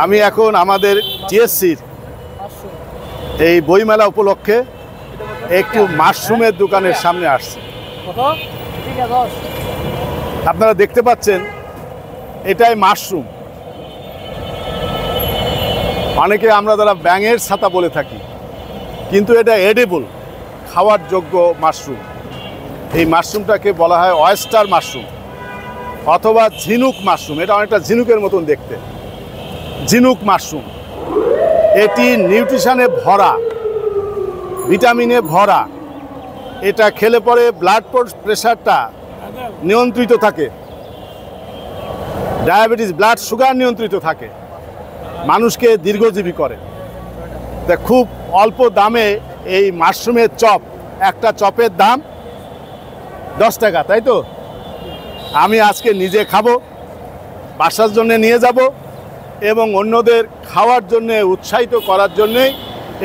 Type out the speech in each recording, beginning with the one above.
আমি এখন আমাদের টিএসসির এই বইমেলা উপলক্ষে একটু মাশরুমের দোকানের সামনে আসছি। আপনারা দেখতে পাচ্ছেন এটাই মাশরুম। অনেকে আমরা যারা ব্যাঙের ছাতা বলে থাকি, কিন্তু এটা এডিবল, খাওয়ার যোগ্য মাশরুম। এই মাশরুমটাকে বলা হয় অয়েস্টার মাশরুম অথবা ঝিনুক মাশরুম। এটা অনেকটা ঝিনুকের মতন দেখতে, ঝিনুক মাশরুম। এটি নিউট্রিশনে ভরা, ভিটামিনে ভরা। এটা খেলে পরে ব্লাড প্রেশারটা নিয়ন্ত্রিত থাকে, ডায়াবেটিস, ব্লাড সুগার নিয়ন্ত্রিত থাকে, মানুষকে দীর্ঘজীবী করে। তা খুব অল্প দামে এই মাশরুমের চপ, একটা চপের দাম 10 টাকা, তাই তো? আমি আজকে নিজে খাবো, বাসার জন্য নিয়ে যাব এবং অন্যদের খাওয়ার জন্য উৎসাহিত করার জন্যেই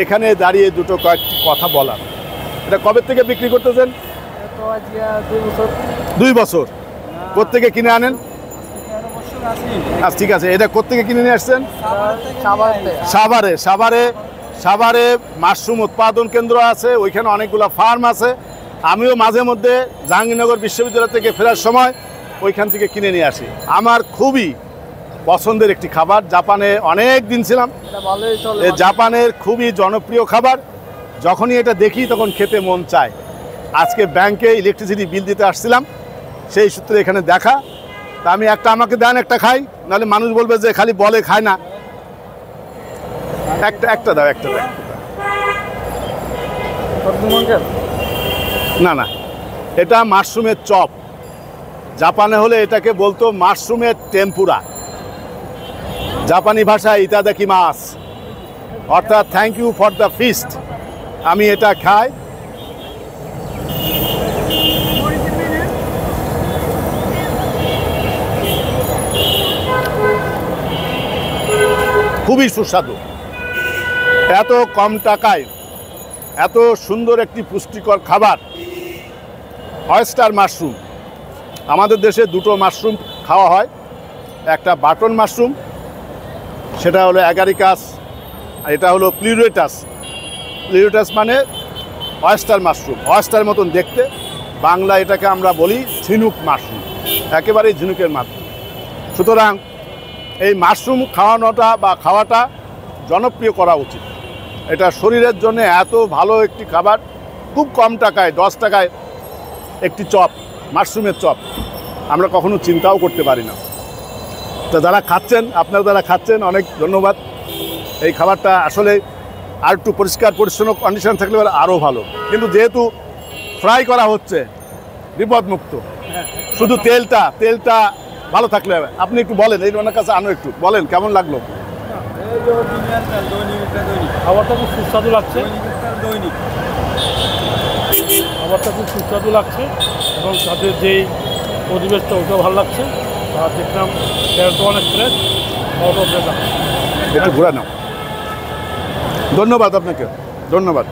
এখানে দাঁড়িয়ে দুটো কয়েকটি কথা বলার। এটা কবে থেকে বিক্রি করতেছেন? 2 বছর। কোত্থেকে কিনে আনেন? আচ্ছা, ঠিক আছে। এটা কোত্থেকে কিনে নিয়ে আসছেন? সাভারে মাশরুম উৎপাদন কেন্দ্র আছে, ওইখানে অনেকগুলো ফার্ম আছে। আমিও মাঝে মধ্যে জাহাঙ্গীরনগর বিশ্ববিদ্যালয় থেকে ফেরার সময় ওইখান থেকে কিনে নিয়ে আসি। আমার খুবই পছন্দের একটি খাবার। জাপানে অনেক দিন ছিলাম, জাপানের খুবই জনপ্রিয় খাবার। যখনই এটা দেখি তখন খেতে মন চায়। আজকে ব্যাংকে ইলেকট্রিসিটি বিল দিতে আসছিলাম, সেই সূত্রে এখানে দেখা। তা আমি একটা, আমাকে দেন, একটা খাই, নাহলে মানুষ বলবে যে খালি বলে খায় না। একটা দাও, একটা দাও। না, এটা মাশরুমের চপ। জাপানে হলে এটাকে বলতো মাশরুমের টেম্পুরা। জাপানি ভাষায় ইতাদাকিমাস, অর্থাৎ thank you for the feast. আমি এটা খাই। খুবই সুস্বাদু। এত কম টাকায় এত সুন্দর একটি পুষ্টিকর খাবার, অয়েস্টার মাশরুম। আমাদের দেশে দুটো মাশরুম খাওয়া হয়, একটা বাটন মাশরুম, সেটা হলো অ্যাগারিকাস, আর এটা হলো প্লিউরেটাস। প্লিউরেটাস মানে অয়েস্টার মাশরুম, অয়েস্টার মতন দেখতে। বাংলা এটাকে আমরা বলি ঝিনুক মাশরুম, একেবারেই ঝিনুকের মাধ্যমে। সুতরাং এই মাশরুম খাওয়াটা জনপ্রিয় করা উচিত। এটা শরীরের জন্য এত ভালো একটি খাবার। খুব কম টাকায়, 10 টাকায় একটি চপ, মাশরুমের চপ, আমরা কখনো চিন্তাও করতে পারি না। তো যারা খাচ্ছেন, আপনারা যারা খাচ্ছেন, অনেক ধন্যবাদ। এই খাবারটা আসলে আর একটু পরিষ্কার পরিচ্ছন্ন কন্ডিশন থাকলে আরও ভালো, কিন্তু যেহেতু ফ্রাই করা হচ্ছে বিপদমুক্ত, শুধু তেলটা ভালো থাকলে হবে। আপনি একটু বলেন, এই ওনার কাছে আনো, একটু বলেন কেমন লাগলো। খাবারটা খুব সুস্বাদু লাগছে, এবং তাদের যেই পরিবেশটা ওটাও ভালো লাগছে। আর দেখলাম তেলটা অনেক ফ্রেশ, খাওয়াটাও ফ্রেশ লাগছে। একটু ঘুরে নাও। ধন্যবাদ আপনাকে, ধন্যবাদ।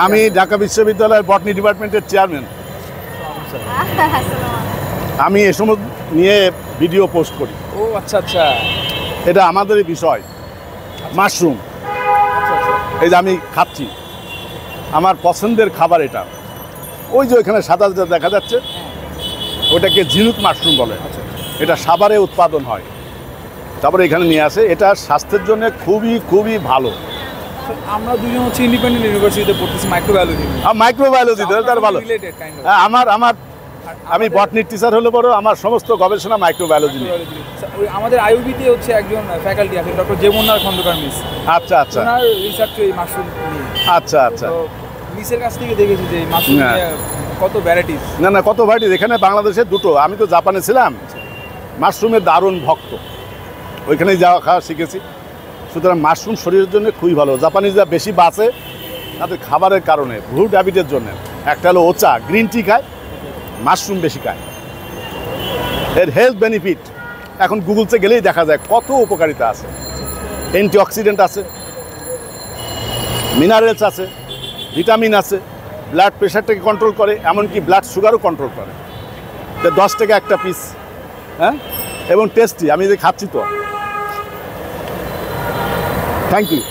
আমি ঢাকা বিশ্ববিদ্যালয়ের বটনি ডিপার্টমেন্টের চেয়ারম্যান। আমি এ সময় নিয়ে ভিডিও পোস্ট করি। ও আচ্ছা আচ্ছা, এটা আমাদেরই বিষয়, মাশরুম। এই যে আমি খাচ্ছি, আমার পছন্দের খাবার এটা। ওই যে ওইখানে সাদা দেখা যাচ্ছে, ওটাকে ঝিনুক মাশরুম বলে। এটা সাভারে উৎপাদন হয়, তারপরে এখানে নিয়ে আসে। এটা স্বাস্থ্যের জন্য খুবই খুবই ভালো। আমরা দুজন হচ্ছে ইন্ডিপেন্ডেন্ট ইউনিভার্সিটিতে পড়তেছি, মাইক্রোবায়োলজি। মাইক্রোবায়োলজিতে তার ভালো। আমি বটনির টিচার হলে বড়, আমার সমস্ত গবেষণা মাইক্রোবায়োলজি নিয়ে। আমাদের আইউবিতে হচ্ছে একজন ফ্যাকাল্টি আছেন, ডক্টর যেমনার খন্দকার মিস। আচ্ছা আচ্ছা, ওনার রিসার্চ এই মাশরুম নিয়ে। আচ্ছা আচ্ছা, মিসের কাছ থেকে দেখেছি যে মাশরুম কত ভ্যারাইটিস। না কত ভ্যারাইটিস। এখানে বাংলাদেশে দুটো। আমি তো জাপানে ছিলাম, মাশরুমের দারুণ ভক্ত, ওইখানেই যাওয়া খাওয়া শিখেছি। সুতরাং মাশরুম শরীরের জন্য খুবই ভালো। জাপানিজরা বেশি বাঁচে তাদের খাবারের কারণে, ব্লু হ্যাবিটের জন্য। একটা হলো ওচা, গ্রিন টি খায়, মাশরুম বেশি খায়। এর হেলথ বেনিফিট এখন গুগলসে গেলেই দেখা যায় কত উপকারিতা আছে। অ্যান্টিঅক্সিডেন্ট আছে, মিনারেলস আছে, ভিটামিন আছে, ব্লাড প্রেশারটাকে কন্ট্রোল করে, এমনকি ব্লাড সুগারও কন্ট্রোল করে। 10 টাকা একটা পিস। হ্যাঁ এবং টেস্টি, আমি যে খাচ্ছি তো। Thank you.